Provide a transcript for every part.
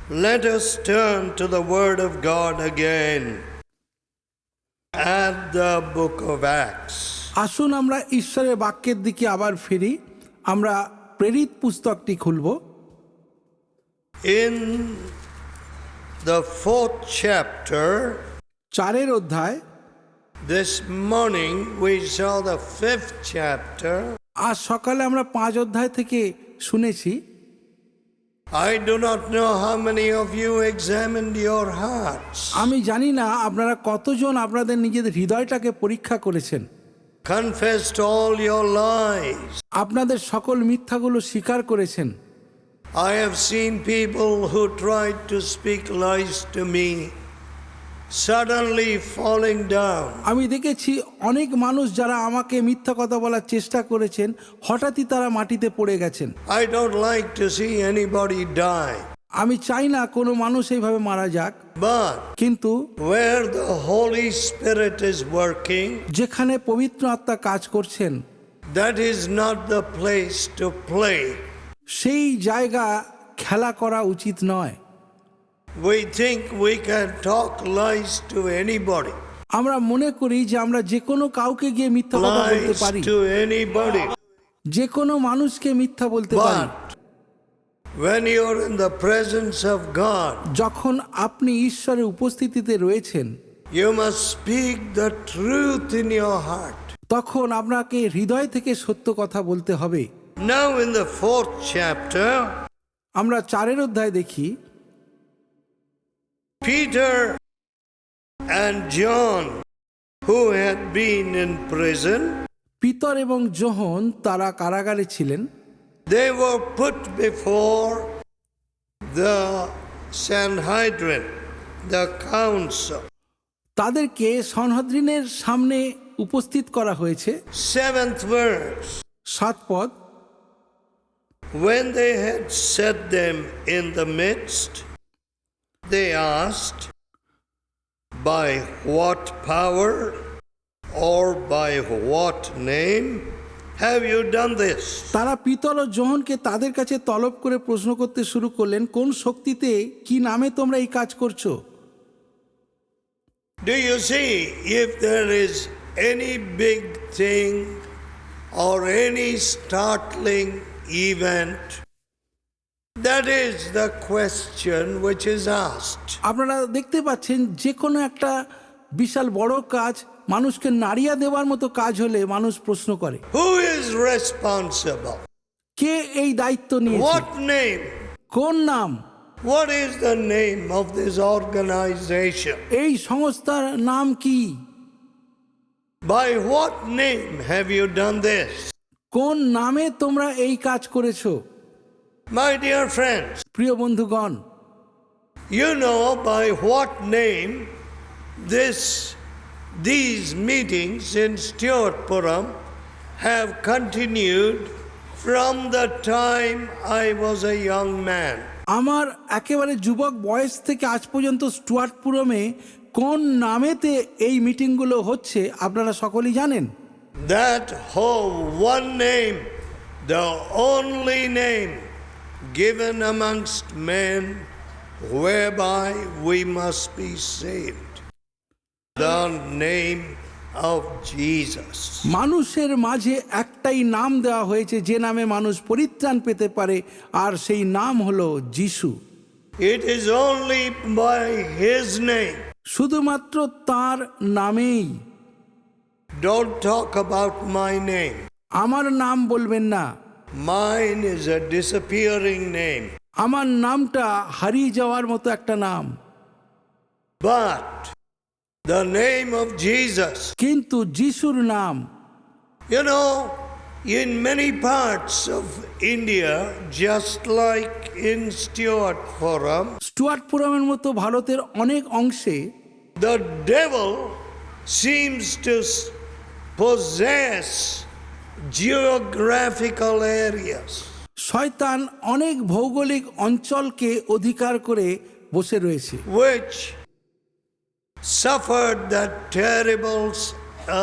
Let us turn to the Word of God again at the book of Acts. আসুন আমরা ঈশ্বরের বাক্যের দিকে আবার ফিরি। আমরা প্রেরিত পুস্তকটি খুলব। In the 4th chapter, 4 অধ্যায়। this morning we saw the 5th chapter. আজ সকালে আমরা 5 অধ্যায় থেকে শুনেছি। I do not know how many of you examined your hearts. আমি জানি না আপনারা কতজন আপনাদের নিজেদের হৃদয়টাকে পরীক্ষা করেছেন, Confessed all your lies. আপনাদের সকল মিথ্যাগুলো স্বীকার করেছেন। I have seen people who tried to speak lies to me suddenly falling down. আমি দেখেছি অনেক মানুষ যারা আমাকে মিথ্যা কথা বলার চেষ্টা করেছেন, হঠাৎই তারা মাটিতে পড়ে গেছেন। I don't like to see anybody die. আমি চাই না কোনো মানুষ এইভাবে মারা যাক, But কিন্তু where the Holy Spirit is working, যেখানে পবিত্র আত্মা কাজ করছেন, that is not the place to play. সেই জায়গা খেলা করা উচিত নয়। We think we can talk lies to anybody. আমরা মনে করি যে আমরা যে কোনো কাউকে গিয়ে মিথ্যা কথা বলতে Lies পারি, to anybody. যে কোনো মানুষকে মিথ্যা বলতে পারি। But when you're in the presence of God, যখন আপনি ঈশ্বরের উপস্থিতিতে রয়েছেন, you must speak the truth in your heart. তখন আপনাকে হৃদয় থেকে সত্য কথা বলতে হবে। Now in the 4th chapter, আমরা 4 অধ্যায় দেখি, Peter and John, who had been in prison, Peter এবং যোহন তারা কারাগারে ছিলেন। they were put before the Sanhedrin, the council. তাদেরকে সনহদ্রিনের সামনে উপস্থিত করা হয়েছে। 7th verse. 7 পদ। When they had set them in the midst, they asked, by what power or by what name have you done this? তারা পিতর ও যোহনকে তাদের কাছে তলব করে প্রশ্ন করতে শুরু করলেন, কোন শক্তিতে, কি নামে তোমরা এই কাজ করছো? Do you see, if there is any big thing or any startling event, that is the question which is asked. আপনারা দেখতে পাচ্ছেন যে কোনো একটা বিশাল বড় কাজ, মানুষকে নাড়িয়ে দেওয়ার মতো কাজ হলে মানুষ প্রশ্ন করে, Who is responsible? কে এই দায়িত্ব নিয়েছে? What name? কোন নাম? What is the name of this organization? এই সংস্থার নাম কি? By what name have you done this? কোন নামে তোমরা এই কাজ করেছো? My dear friends, প্রিয় বন্ধুগণ, you know by what name these meetings in Stewartpuram have continued from the time I was a young man. আমার একেবারে যুবক বয়স থেকে আজ পর্যন্ত স্টুয়ার্টপুরমে কোন নামেতে এই মিটিংগুলো হচ্ছে আপনারা সকলেই জানেন। That whole one name, the only name given amongst men whereby we must be saved, the name of Jesus. মানুষের মাঝে একটাই নাম দেওয়া হয়েছে যে নামে মানুষ পরিত্রাণ পেতে পারে, আর সেই নাম হলো যিশু। It is only by his name. শুধুমাত্র তার নামেই। Don't talk about my name. আমার নাম বলবেন না। Mine is a disappearing name. আমার নামটা হারিয়ে যাওয়ার মতো একটা নাম। But the name of Jesus, কিন্তু যিশুর নাম, you know, in many parts of India, just like in Stewartpuram, স্টুয়ার্টপুরমের মতো ভারতের অনেক অংশে the devil seems to possess geographical areas. শয়তান অনেক ভৌগোলিক অঞ্চলকে অধিকার করে বসে রয়েছে, which suffered that terrible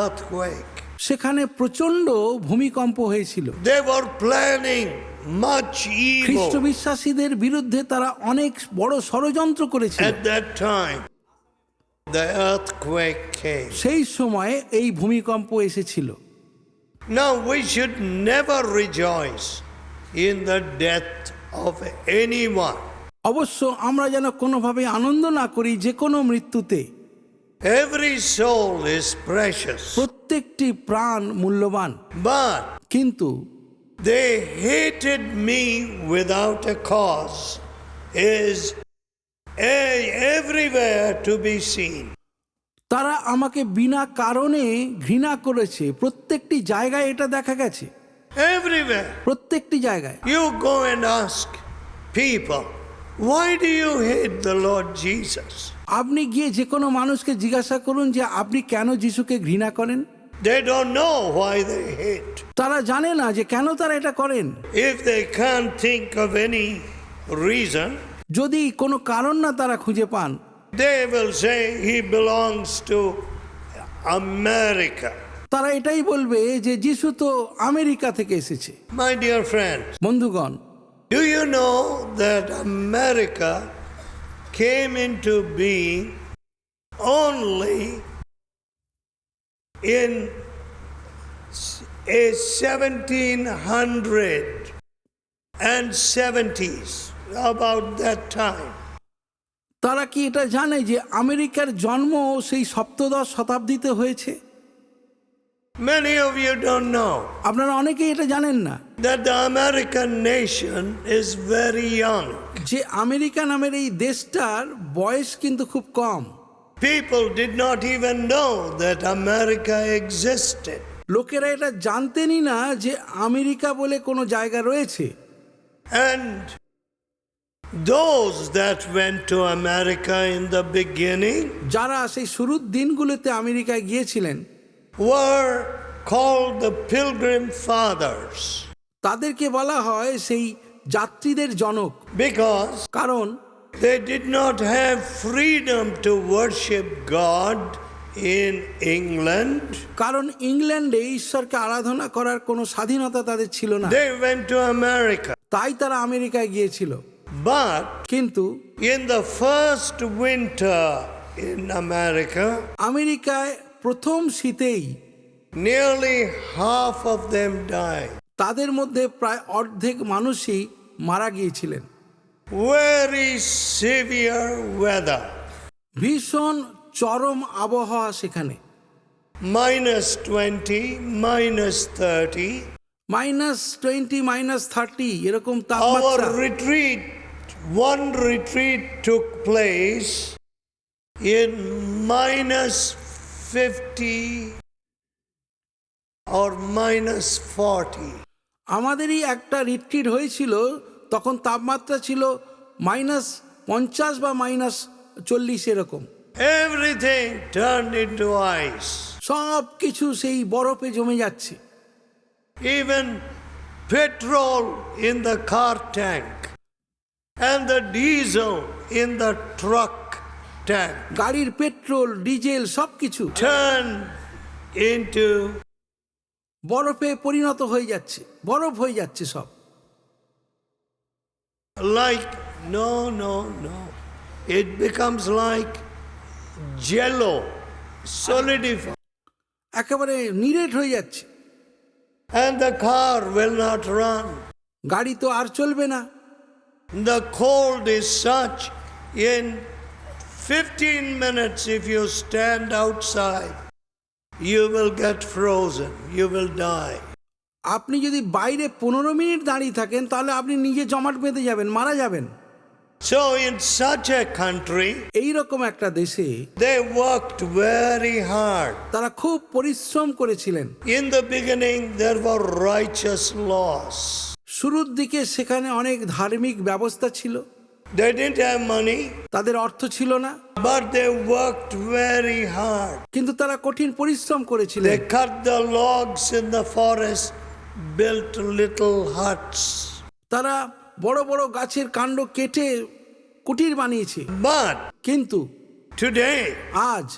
earthquake. সেখানে প্রচণ্ড ভূমিকম্প হয়েছিল। They were planning much Christ evil বিশ্বাসীদের বিরুদ্ধে তারা অনেক বড় ষড়যন্ত্র করেছিল। at that time. The earthquake came. সেই সময়ে এই ভূমিকম্প এসেছিল। Now we should never rejoice in the death of anyone. অবশ্য আমরা যেন কোনোভাবে আনন্দ না করি যে কোনো মৃত্যুতে। Every soul is precious. প্রত্যেকটি প্রাণ মূল্যবান। But কিন্তু they hated me without a cause is everywhere to be seen. তারা আমাকে বিনা কারণে ঘৃণা করেছে, প্রত্যেকটি জায়গায় এটা দেখা গেছে, Everywhere. প্রত্যেকটি জায়গায়। You go and ask people, why do you hate the Lord Jesus? আপনি গিয়ে যে কোনো মানুষকে জিজ্ঞাসা করুন যে আপনি কেন যিশুকে ঘৃণা করেন। They don't know why they hate. তারা জানে না যে কেন তারা এটা করেন। If they can't think of any reason, যদি কোনো কারণ না তারা খুঁজে পান, they will say he belongs to America. তারা এটাই বলবে যে যিশু তো আমেরিকা থেকে এসেছে। My dear friends, বন্ধুগণ, do you know that America came into being only in a 1770s, about that time? তারা কি এটা জানে যে আমেরিকার জন্ম সেই সপ্তদশ শতাব্দীতে হয়েছে? Many of you don't know আপনারা অনেকেই এটা জানেন না that the American nation is very young. যে আমেরিকা নামের এই দেশটার বয়স কিন্তু খুব কম। People did not even know that America existed. লোকেরা এটা জানতেনই না যে আমেরিকা বলে কোনো জায়গা রয়েছে। And those that went to America in the beginning যারা সেই শুরুর দিনগুলোতে আমেরিকায় গিয়েছিলেন were called the Pilgrim Fathers তাদেরকে বলা হয় সেই যাত্রীদের জনক, because কারণ they did not have freedom to worship God in England. কারণ ইংল্যান্ডে ঈশ্বরকে আরাধনা করার কোনো স্বাধীনতা তাদের ছিল না, They went to America. তাই তারা আমেরিকায় গিয়েছিল। But কিন্তু in the first winter in America, আমেরিকায় প্রথম শীতেই nearly half of them died. তাদের মধ্যে প্রায় অর্ধেক মানুষই মারা গিয়েছিলেন। Very severe weather. ভীষণ চরম আবহাওয়া সেখানে, -20, -30. -20, -30 এরকম Our তাপমাত্রা। retreat, one retreat took place in -50 or -40. আমাদেরই একটা রিট্রিট হয়েছিল, তখন তাপমাত্রা ছিল -50 বা -40 এরকম। Everything turned into ice. সব কিছু সেই বরফে জমে যাচ্ছে। Even petrol in the car tank and the diesel in the truck tank গাড়ির পেট্রোল, ডিজেল সব কিছু turned into বরফে পরিণত হয়ে যাচ্ছে, বরফ হয়ে যাচ্ছে সব। like, no. It becomes like jello, solidified. একেবারে নিরেট হয়ে যাচ্ছে, And the car will not run. গাড়ি তো আর চলবে না। The cold is such, in 15 minutes if you stand outside, you will get frozen, you will die. আপনি যদি বাইরে 15 মিনিট দাঁড়িয়ে থাকেন তাহলে আপনি নিজে জমাট বেঁধে যাবেন, মারা যাবেন। So in such a country, এইরকম একটা দেশে they worked very hard. তারা খুব পরিশ্রম করেছিলেন। In the beginning, there were righteous laws. শুরুর দিকে সেখানে অনেক ধার্মিক ব্যবস্থা ছিল। They didn't have money, তাদের অর্থ ছিল না, but they worked very hard. কিন্তু তারা কঠিন পরিশ্রম করেছিলেন। They cut the logs in the forest, built little huts. তারা বড় বড় গাছের কাণ্ড কেটে কুটির বানিয়েছে। But কিন্তু today, আজ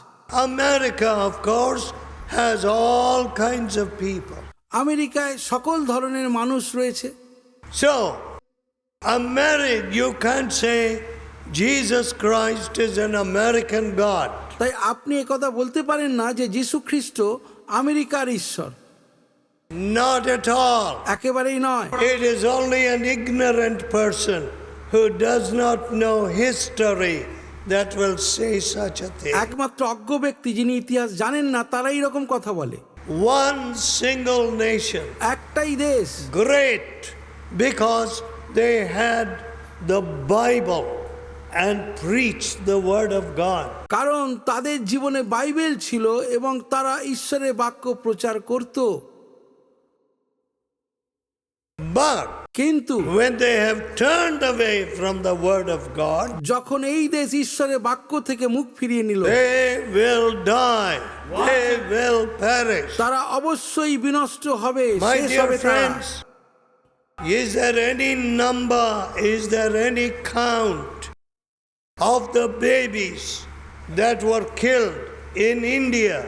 America, of course, has all kinds of people. আমেরিকায় সকল ধরনের মানুষ রয়েছে। So, you can't say Jesus Christ is an American God. তাই আপনি একথা বলতে পারেন না যে যীশু খ্রিস্ট আমেরিকার ঈশ্বর। Not at all. একেবারেই নয়। It is only an ignorant person who does not know history that will say such a thing. একমাত্র অজ্ঞ ব্যক্তি যিনি ইতিহাস জানেন না তারাই এরকম কথা বলে। One single nation, একটাই দেশ, great because they had the Bible and preached the word of God. কারণ তাদের জীবনে বাইবেল ছিল এবং তারা ঈশ্বরের বাক্য প্রচার করত। But কিন্তু when they have turned away from the word of God, যখন এই দেশ ঈশ্বরের বাক্য থেকে মুখ ফিরিয়ে নিল, they will die. They will perish. তারা অবশ্যই বিনষ্ট হবে, My শেষ dear হবে তারা। friends, is there any number, is there any count of the babies that were killed in India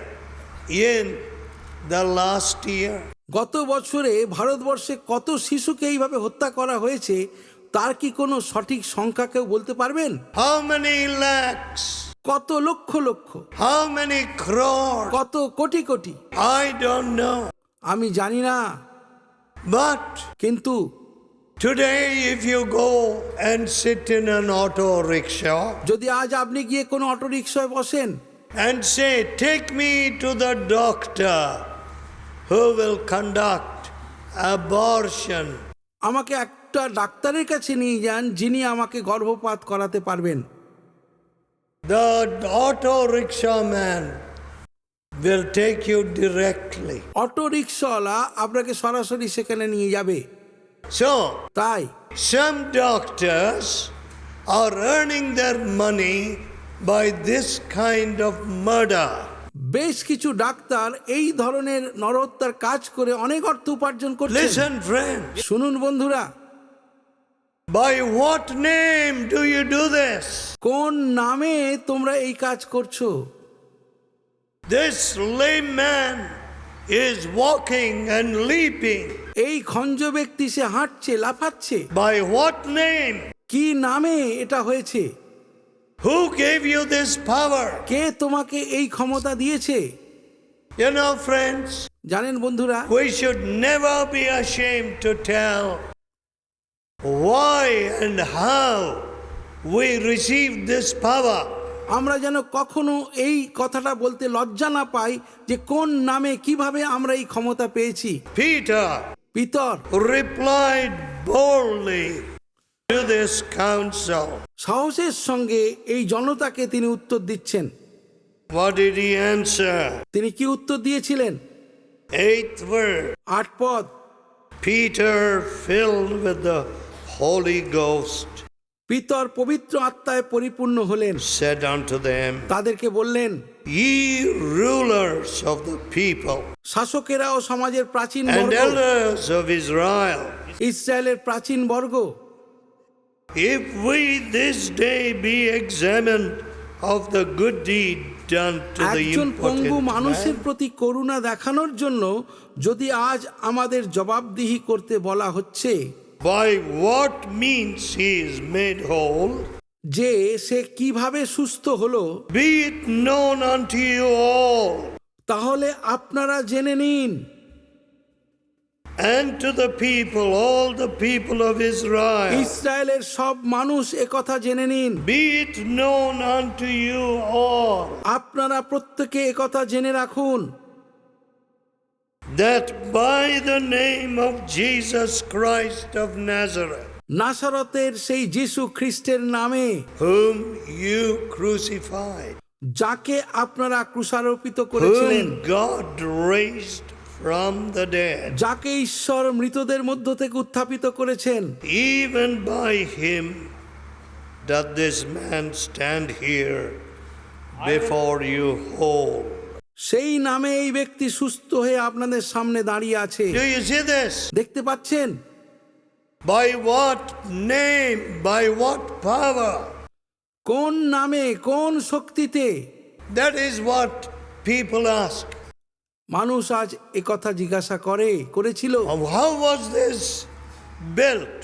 in the last year? গত বছরে ভারতবর্ষে কত শিশুকে এইভাবে হত্যা করা হয়েছে তার কি কোনো সঠিক সংখ্যা কেউ বলতে পারবেন? How many lakhs? কত lakh lakh, How many crores? কত crore crore, I don't know. আমি জানি না। But কিন্তু today if you go and sit in an auto rickshaw যদি আজ আপনি গিয়ে কোনো অটো রিকশায় বসেন and say, take me to the doctor who will conduct abortion, আমাকে একটা ডাক্তারের কাছে নিয়ে যান যিনি আমাকে গর্ভপাত করাতে পারবেন, the auto rickshaw man will take you directly. Auto rickshawwala আপনাকে সরাসরি সেখানে নিয়ে যাবে। So, তাই some doctors are earning their money by this kind of murder. বেশ কিছু ডাক্তার এই ধরনের নরহত্যার কাজ করে অনেক অর্থ উপার্জন করছেন। Listen, friends, শুনুন বন্ধুরা, by what name do you do this? কোন নামে তোমরা এই কাজ করছো? This lame man is walking and leaping. এই খঞ্জ ব্যক্তি সে হাঁটছে, লাফাচ্ছে। By what name? কি নামে এটা হয়েছে? Who gave you this power? কে তোমাকে এই ক্ষমতা দিয়েছে? You know, friends, জানেন বন্ধুরা, we should never be ashamed to tell why and how we received this power. আমরা যেন কখনো এই কথাটা বলতে লজ্জা না পাই যে কোন নামে কিভাবে আমরা এই ক্ষমতা পেয়েছি। Peter Peter replied boldly to this council. সাহসের সঙ্গে এই জনতাকে তিনি উত্তর দিচ্ছেন। What did he answer? তিনি কি উত্তর দিয়েছিলেন? 8th verse. 8 পদ, Peter, filled with the Holy Ghost, Peter পবিত্র আত্মায় পরিপূর্ণ হলেন, said unto them, তাদেরকে বললেন, ye rulers of the people শাসকেরা ও সমাজের প্রাচীন and বর্গ, elders of Israel, ইসরায়েলের প্রাচীন বর্গ, if we this day be examined of the good deed done to the একজন পঙ্গু impotent মানুষের man, প্রতি করুণা দেখানোর জন্য যদি আজ আমাদের জবাবদিহি করতে বলা হচ্ছে by what means he is made whole, যে সে কিভাবে সুস্থ হলো, be it known unto you all, তাহলে আপনারা জেনে নিন, and to the people, all the people of Israel, ইসরায়েলের সব মানুষ একথা জেনে নিন, be it known unto you all, আপনারা প্রত্যেকে একথা জেনে রাখুন that by the name of Jesus Christ of Nazareth, নাসারতের সেই যীশু খ্রিস্টের নামে, whom you crucified, যাকে আপনারা ক্রুশারোপিত করেছিলেন, whom God raised from the dead, যাকে ঈশ্বর মৃতদের মধ্য থেকে উত্থাপিত করেছেন, even by him doth this man stand here before you whole. সেই নামে এই ব্যক্তি সুস্থ হয়ে আপনাদের সামনে দাঁড়িয়ে আছে। Do you see this? দেখতে পাচ্ছেন? By what name, by what power? কোন নামে, কোন শক্তিতে? That is what people ask. মানুষ আজ একথা জিজ্ঞাসা করেছিল। How was this built?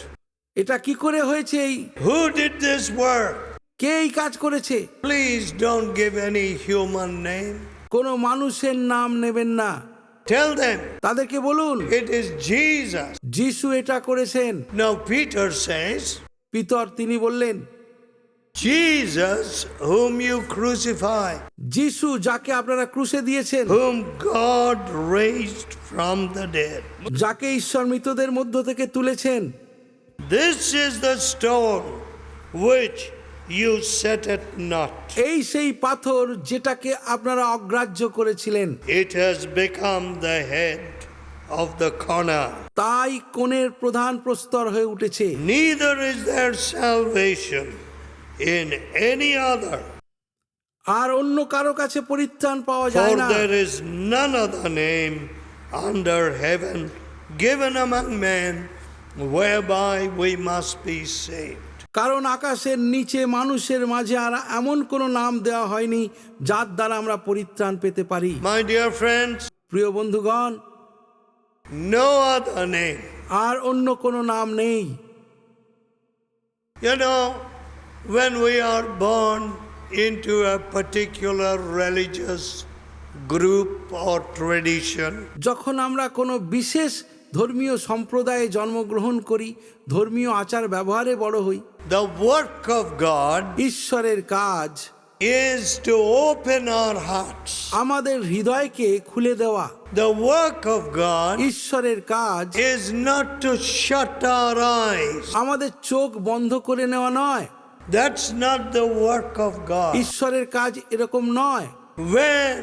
এটা কি করে হয়েছে? Who did this work? কে এই কাজ করেছে? Please don't give any human name. কোনো মানুষের নাম নেবেন না। Tell them তাদেরকে বলুন it is Jesus. যিশু এটা করেছেন। Now Peter says, পিতর তিনি বললেন, Jesus whom you crucify, যিশু যাকে আপনারা ক্রুশে দিয়েছেন, whom God raised from the dead. যাকে ঈশ্বর মৃতদের মধ্য থেকে তুলেছেন, This is the stone which you set at naught. এই সেই পাথর যেটাকে আপনারা অগ্রাহ্য করেছিলেন, It has become the head of the corner. তাই কোণের প্রধান প্রস্তর হয়ে উঠেছে। Neither is there salvation in any other, আর অন্য কারো কাছে পরিত্রাণ পাওয়া যায় for না, there is none other name under heaven given among men whereby we must be saved. কারণ আকাশের নিচে মানুষের মাঝে আর এমন কোনো নাম দেওয়া হয়নি যার দ্বারা আমরা পরিত্রাণ পেতে পারি। My dear friends, প্রিয় বন্ধুগণ, no other name. আর অন্য কোনো নাম নেই। You know, when we are born into a particular religious group or tradition, যখন আমরা কোনো বিশেষ ধর্মীয় সম্প্রদায়ে জন্মগ্রহণ করি, ধর্মীয় আচার ব্যবহারে বড় হই, the work of God ঈশ্বরের কাজ is to open our hearts. আমাদের হৃদয়কে খুলে দেওয়া। The work of God ঈশ্বরের কাজ is not to shut our eyes. আমাদের চোখ বন্ধ করে নেওয়া নয়। That's not the work of God. ঈশ্বরের কাজ এরকম নয়। When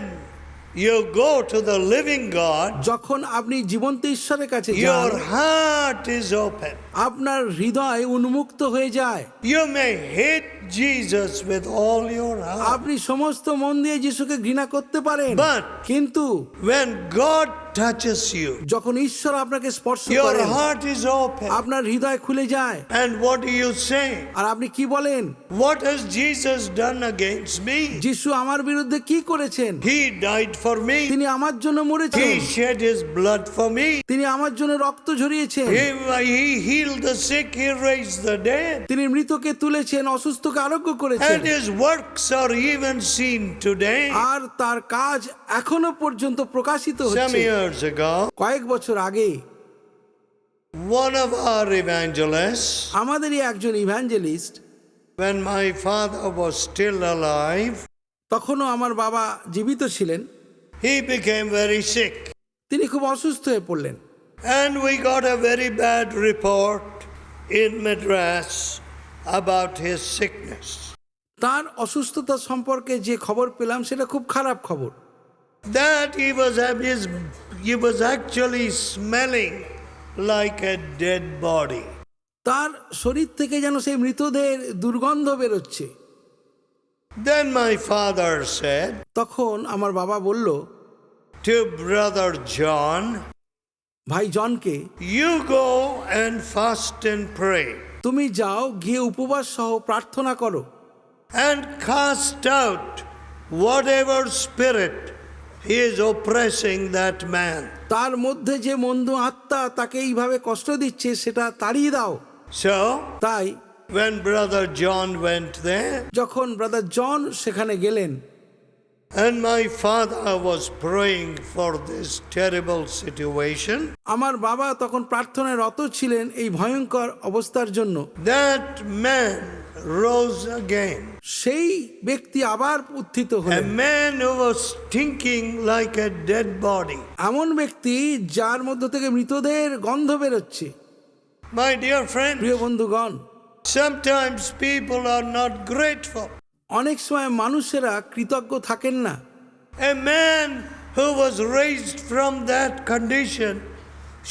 you go to the living God, যখন আপনি জীবন্ত ঈশ্বরের কাছে your যান, heart is open. আপনার হৃদয় উন্মুক্ত হয়ে যায়। You may hate Jesus with all your heart. আপনি সমস্ত মন দিয়ে যিশুকে ঘৃণা করতে পারেন, But কিন্তু when God touches you, যখন ঈশ্বর আপনাকে স্পর্শ your করেন, heart is open. আপনার হৃদয় খুলে যায়। And what do you say? আর আপনি কি বলেন? What has Jesus done against me? যিশু আমার বিরুদ্ধে কি করেছেন? He died for me. তিনি আমার জন্য মরেছেন, He shed his blood for me. তিনি আমার জন্য রক্ত ঝরিয়েছেন, He healed the sick. He raised the dead. তিনি মৃতকে তুলেছেন, অসুস্থকে আরোগ্য করেছেন, And his works are even seen today. আর তার কাজ এখনো পর্যন্ত প্রকাশিত Some হচ্ছে। years ago, কয়েক বছর আগে one of our evangelists, আমাদেরই একজন evangelist, when my father was still alive, তখনও আমার বাবা জীবিত ছিলেন, he became very sick. তিনি খুব অসুস্থ হয়ে পড়লেন। And we got a very bad report in Madras about his sickness. তার অসুস্থতা সম্পর্কে যে খবর পেলাম সেটা খুব খারাপ খবর। That he was actually smelling like a dead body. তার শরীর থেকে যেন সেই মৃতদের দুর্গন্ধ বেরোচ্ছে। Then my father said তখন আমার বাবা বলল to brother John, ভাই জনকে, you go and fast and pray তুমি যাও, গিয়ে উপবাস সহ প্রার্থনা করো, and cast out whatever spirit is oppressing that man. তার মধ্যে যে মন্দ আত্মা তাকে এইভাবে কষ্ট দিচ্ছে সেটা তাড়িয়ে দাও। So তাই when brother John went there, যখন ব্রাদার জন সেখানে গেলেন, and my father was praying for this terrible situation, আমার বাবা তখন প্রার্থনায় রত ছিলেন এই ভয়ঙ্কর অবস্থার জন্য, that man rose again. সেই ব্যক্তি আবার উত্থিত A হলেন। man who was stinking like a dead body. এমন ব্যক্তি যার মধ্য থেকে মৃতদের গন্ধ বেরোচ্ছে। My dear friend, প্রিয় বন্ধুগণ, sometimes people are not grateful. অনেক সময় মানুষেরা কৃতজ্ঞ থাকেন না। A man who was raised from that condition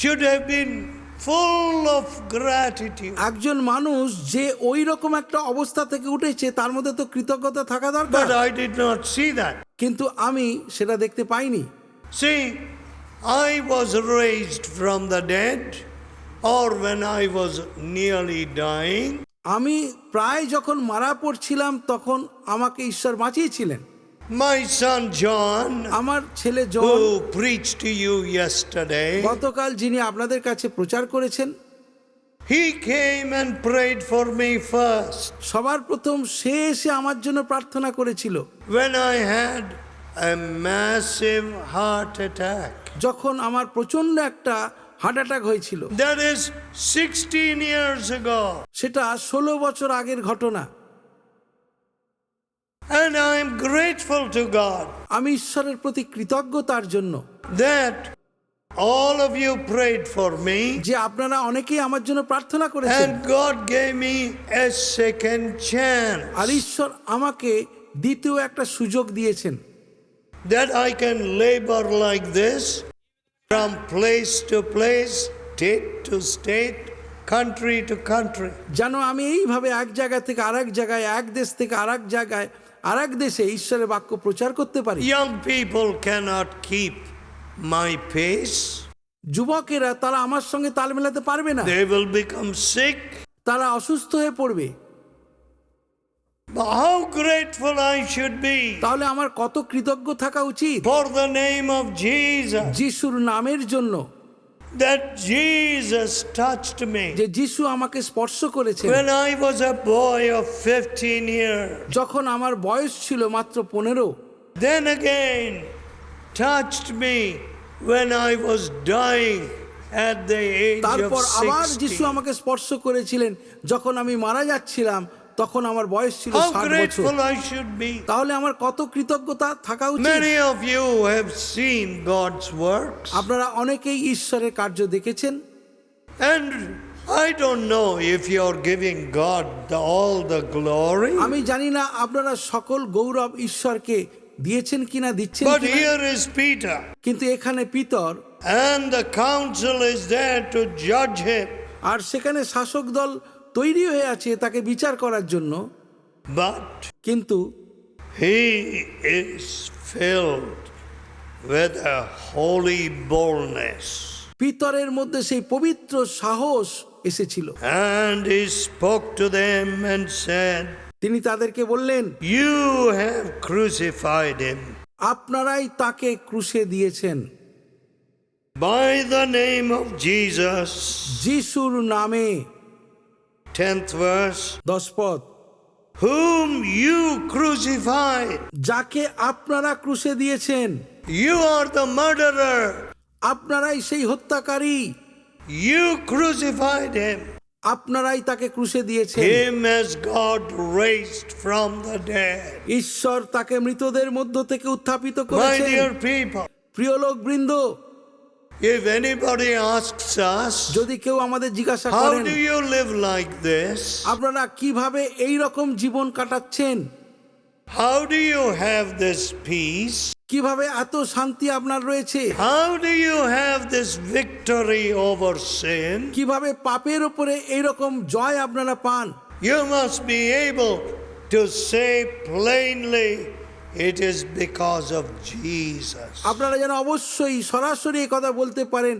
should have been full of gratitude. একজন মানুষ যে ওই রকম একটা অবস্থা থেকে উঠেছে তার মধ্যে তো কৃতজ্ঞতা থাকা দরকার, But I did not see that. কিন্তু আমি সেটা দেখতে পাইনি। See, I was raised from the dead, or when I was nearly dying, আমি প্রায় যখন মারা পড়ছিলাম তখন আমাকে ঈশ্বর বাঁচিয়েছিলেন। my son John, আমার ছেলে জন, who preached to you yesterday, গতকাল যিনি আপনাদের কাছে প্রচার করেছেন, He came and prayed for me first সবার প্রথম সে এসে আমার জন্য প্রার্থনা করেছিল when I had a massive heart attack. যখন আমার প্রচন্ড একটা হার্ট অ্যাটাক হয়েছিল। That is 16 years ago. সেটা 16 বছর আগের ঘটনা। And I am grateful to God আমি ঈশ্বরের প্রতি কৃতজ্ঞ তার জন্য that all of you prayed for me যে আপনারা অনেকেই আমার জন্য প্রার্থনা করেছেন, and God gave me a second chance আর ঈশ্বর আমাকে দ্বিতীয় একটা সুযোগ দিয়েছেন that I can labor like this from place to place, state to state, country to country. যেন আমি এইভাবে এক জায়গা থেকে আরেক জায়গায়, এক দেশ থেকে আরেক জায়গায়, আরেক দেশে ঈশ্বরের বাক্য প্রচার করতে পারি। Young people cannot keep my pace. যুবকেরা তারা আমার সঙ্গে তাল মেলাতে পারবে না, They will become sick. তারা অসুস্থ হয়ে পড়বে। But how grateful I should be তাহলে আমার কত কৃতজ্ঞ থাকা উচিত for the name of Jesus, যিশুর নামের জন্য, that Jesus touched me যে যিশু আমাকে স্পর্শ করেছেন when I was a boy of 15 years. যখন আমার বয়স ছিল মাত্র 15। Then again touched me when I was dying at the age of তারপর আবার যিশু 60. আমাকে স্পর্শ করেছিলেন যখন আমি মারা যাচ্ছিলাম, তখন আমার বয়স ছিল How 60 বছর। grateful I should be. তাহলে আমার কত কৃতজ্ঞতা থাকা উচিত। Many of you have seen God's works, আপনারা অনেকেই ঈশ্বরের কার্য দেখেছেন, and I don't know if you're giving God all the glory, আমি জানি না আপনারা সকল গৌরব ঈশ্বরকে দিয়েছেন কিনা, দিচ্ছেন but কিনা। here is Peter, কিন্তু এখানে Peter and the council is there to judge him, আর সেখানে শাসক দল তৈরি হয়ে আছে তাকে বিচার করার জন্য, but কিন্তু he is filled with a holy boldness, পিতরের মধ্যে সেই পবিত্র সাহস এসেছিল। and he spoke to them and said, তিনি তাদেরকে বললেন, you have crucified him আপনারাই তাকে ক্রুশে দিয়েছেন by the name of Jesus. যিশুর নামে। 10th verse, 10 পদ, whom you crucified. যাকে আপনারা ক্রুশে দিয়েছেন, You are the murderer. আপনারাই সেই হত্যাকারী, You crucified him. আপনারাই তাকে ক্রুশে দিয়েছেন। Him has God raised from the dead. ঈশ্বর তাকে মৃতদের মধ্য থেকে উত্থাপিত My করেছেন। dear people, প্রিয় লোকবৃন্দ, if anybody asks us, যদি কেউ আমাদের জিজ্ঞাসা how করেন do you live like this? আপনারা কিভাবে এই রকম জীবন কাটাচ্ছেন, How do you have this peace? কিভাবে এত শান্তি আপনার রয়েছে, How do you have this victory over sin? কিভাবে পাপের উপরে এই রকম জয় আপনারা পান, You must be able to say plainly, it is because of Jesus. আপনারা যেন অবশ্যই সরাসরি এই কথা বলতে পারেন,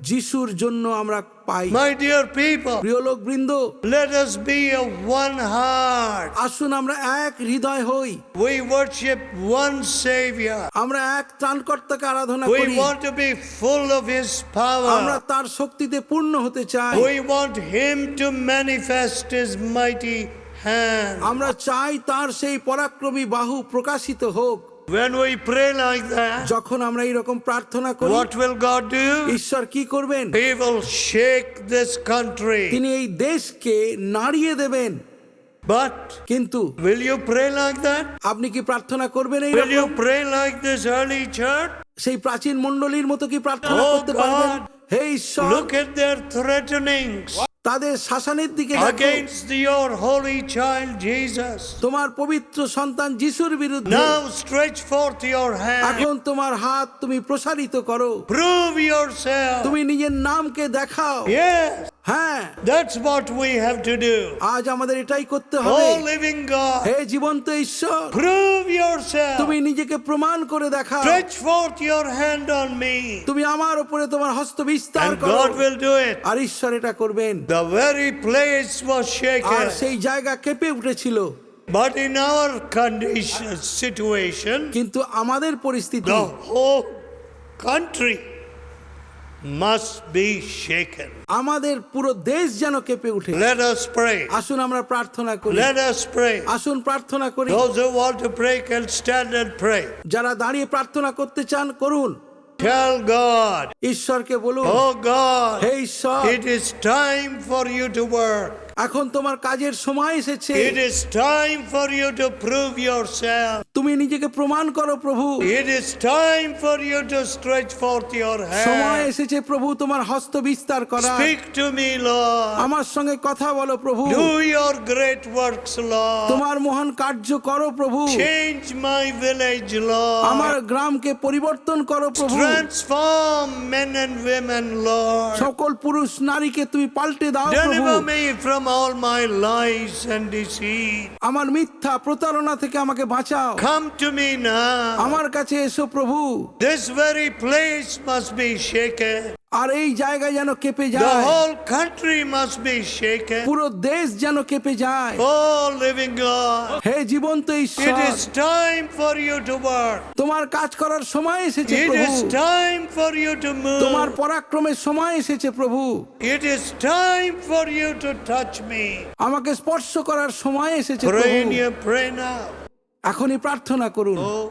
যিশুর জন্য আমরা পাই। My dear people, প্রিয় লোকবৃন্দ, let us be of one heart. আসুন আমরা এক হৃদয় হই, We worship one Savior. আমরা এক ত্রাণকর্তাকে আরাধনা We করি, want to be full of His আমরা power. তার শক্তিতে পূর্ণ হতে চাই, We want Him to manifest His mighty hand. আমরা চাই তার সেই পরাক্রমী বাহু প্রকাশিত হোক। When we pray like that, যখন আমরা এইরকম প্রার্থনা করি, what will God do? ঈশ্বর কি করবেন? He will shake this country. তিনি এই দেশকে নাড়িয়ে দেবেন। But কিন্তু will you pray like that? আপনি কি প্রার্থনা করবেন Will এইরকম? you pray like this early church? সেই প্রাচীন মণ্ডলীর মতো কি প্রার্থনা Oh করতে পারবেন? God, হে ঈশ্বর, look at their threatenings তাদের শাসনের দিকে দেখো, against your holy child Jesus. তোমার পবিত্র সন্তান যিশুর বিরুদ্ধে। Now stretch forth your hand. এখন তোমার হাত তুমি প্রসারিত করো, Prove yourself. তুমি নিজের নামকে দেখাও। Yes, হ্যাঁ, that's what we have to do. আজ আমাদের এটাই করতে হবে। Oh living God, হে জীবন্ত ঈশ্বর, prove yourself. তুমি নিজেকে প্রমাণ করে দেখাও, Stretch forth your hand on me. তুমি আমার উপরে তোমার হস্ত বিস্তার And করো, God will do it. আর ঈশ্বর এটা করবেন। The very place was R shaken. সেই জায়গা কেঁপে উঠেছিল, But in our condition, situation, কিন্তু আমাদের পরিস্থিতি, the whole country must be shaken. আমাদের পুরো দেশ যেন কেঁপে উঠে। Let us pray. আসুন আমরা প্রার্থনা করি। Let us pray. আসুন প্রার্থনা করি। Those who want to pray can stand and pray. যারা দাঁড়িয়ে প্রার্থনা করতে চান করুন। Tell God, ঈশ্বরকে বলুন, oh God, হে ঈশ্বর, it is time for you to work. এখন তোমার কাজের সময় এসেছে। It is time for you to prove yourself. তুমি নিজেকে প্রমাণ করো প্রভু। It is time for you to stretch forth your সময় hand. এসেছে প্রভু তোমার হস্ত বিস্তার করা। Speak to me, Lord. আমার সঙ্গে কথা বলো প্রভু। Do your great works, Lord. তোমার মহান কার্য করো প্রভু। Change my village, Lord. আমার গ্রামকে পরিবর্তন করো প্রভু। Transform men and women, Lord. সকল পুরুষ নারীকে তুমি পাল্টে দাও প্রভু। Deliver me from all my lies and deceit. আমার মিথ্যা প্রতারণা থেকে আমাকে বাঁচাও। Come to me now. আমার কাছে এসো প্রভু। This very place must be shaken. আর এই জায়গা যেন কেঁপে The যায়। whole country must be shaken. পুরো দেশ যেন কেঁপে যায়। Oh, living God. হে জীবন্ত It ঈশ্বর, is time for you to work. তোমার কাজ করার সময় এসেছে It প্রভু। is time for you to তোমার move. পরাক্রমের সময় এসেছে প্রভু। It is time for you to touch me. আমাকে স্পর্শ করার সময় এসেছে Pray প্রভু। in your pray now. এখনই প্রার্থনা করুন। Oh,